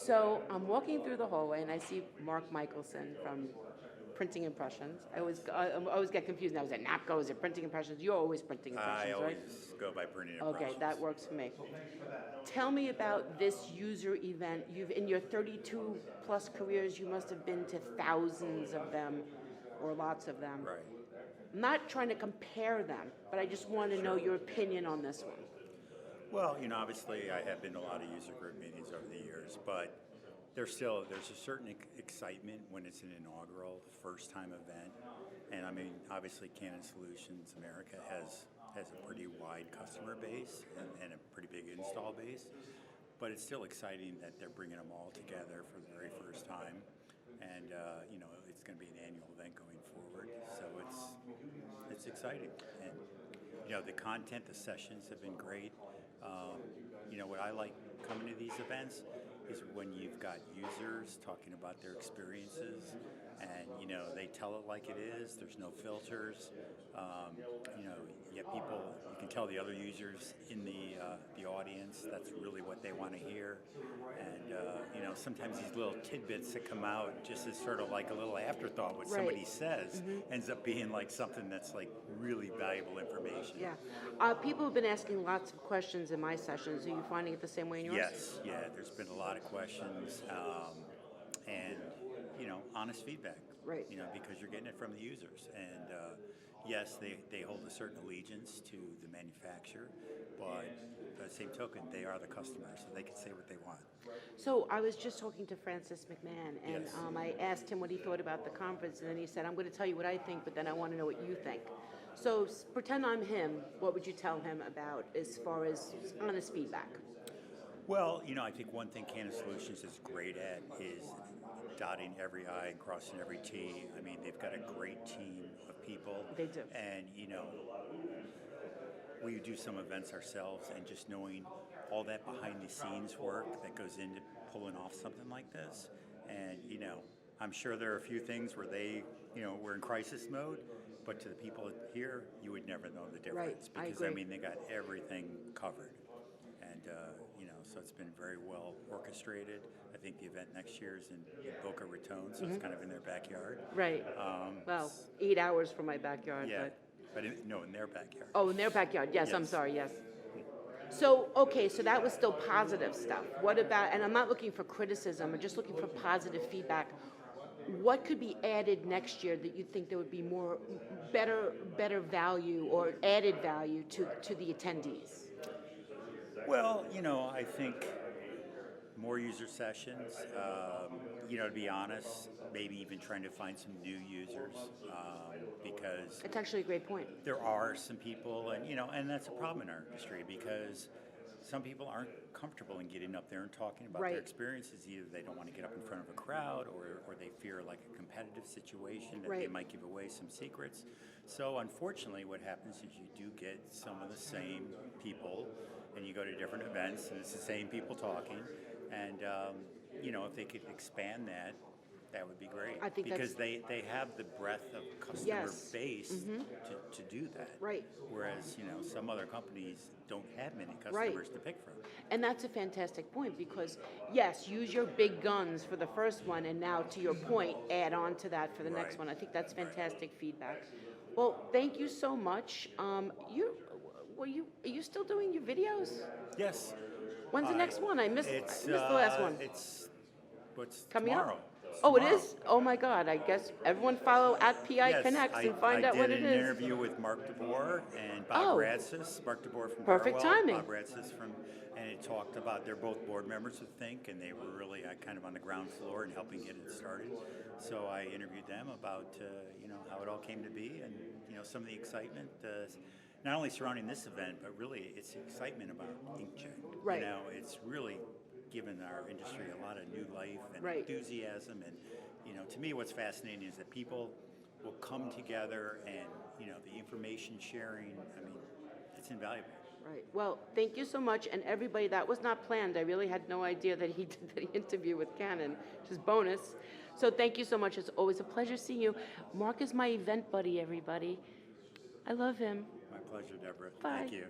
So I'm walking through the hallway and I see Mark Michelson from Printing Impressions. I always get confused now. Is it NAPCO? Is it Printing Impressions? You're always Printing I Impressions, right? always go by printing Okay, impressions. that works for me. Tell me about this user event. In your 32 plus careers, you must have been to thousands of them or lots of them. Right. I'm not trying to compare them, but I just want to know your opinion on this one. Well, obviously I have been to a lot of user group meetings over the years, but there's a certain excitement when it's an inaugural first time event. And I mean, obviously Canon Solutions America has a pretty wide customer base and a pretty big install base. But it's still exciting that they're bringing them all together for the very first time. And, it's going to be an annual event going forward. So it's exciting. And, the content, the sessions have been great. What I like coming to these events is when you've got users talking about their experiences and, they tell it like it is. There's no filters. You have people, you can tell the other users in the audience, that's really what they want to hear. And, sometimes these little tidbits that come out just as sort of like a little afterthought, what somebody says ends up being like something that's like really valuable information. Yeah. People have been asking lots of questions in my sessions. Are you finding it the same way in yours? Yes, yeah, there's been a lot of questions and, honest feedback. Right. Because you're getting it from the users. And yes, they hold a certain allegiance to the manufacturer, but by the same token, they are the customer, so they can say what they want. So I was just talking to Francis McMahon, and Yes. I asked him what he thought about the conference, and then he said, I'm going to tell you what I think, but then I want to know what you think. So pretend I'm him. What would you tell him about as far as honest feedback? Well, I think one thing Canon Solutions is great at is dotting every I and crossing every T. I mean, they've got a great team of people. They do. And, we do some events ourselves, and just knowing all that behind the scenes work that goes into pulling off something like this. And, I'm sure there are a few things where they, were in crisis mode, but to the people here, you would never know the difference. Right, I Because, agree. they got everything covered. And, so it's been very well orchestrated. I think the event next year is in Boca Raton, so it's kind of in their backyard. Right. Well, 8 hours from my backyard. Yeah, But in their backyard. oh, in their backyard. Yes, I'm Yes. sorry. Yes. So, okay, so that was still positive stuff. What about, and I'm not looking for criticism, I'm just looking for positive feedback. What could be added next year that you think there would be better value or added value to the attendees? Well, I think more user sessions, to be honest, maybe even trying to find some new users, because It's actually a great point. there are some people, and that's a problem in our industry, because some people aren't comfortable in getting up there and talking about Right. their experiences. Either they don't want to get up in front of a crowd, or they fear like a competitive situation that they Right. might give away some secrets. So unfortunately, what happens is you do get some of the same people, and you go to different events, and it's the same people talking. And if they could expand that, that would be great. I think because they have the breadth of customer Yes. base to do that. Right. Whereas some other companies don't have many customers to pick from. And that's a fantastic point because, yes, use your big guns for the first one, and now, to your point, add on to that for the next Right. one. I think that's fantastic feedback. Well, thank you so much. Are you still doing your videos? Yes. When's the next one? I missed the It's last one. It's what's Coming tomorrow. up? It's Oh, it tomorrow. is? Oh my God, I guess everyone follow at PI Yes, Connects and find I out what did it an is. interview with Mark DeBoer and Oh. Bob Radsis. Mark DeBoer from Perfect Barwell, timing. Bob Radsis and it talked about, they're both board members of Think, and they were really kind of on the ground floor and helping get it started. So I interviewed them about how it all came to be, and some of the excitement, not only surrounding this event, but really it's excitement about inkjet. Right. It's really given our industry a lot of new life and Right. enthusiasm, and to me what's fascinating is that people will come together, and the information sharing, I mean, it's invaluable. Right. Well, thank you so much, and everybody. That was not planned. I really had no idea that he did the interview with Canon, which is bonus. So thank you so much. It's always a pleasure seeing you. Mark is my event buddy, everybody. I love him. My pleasure, Deborah. Bye. Thank you.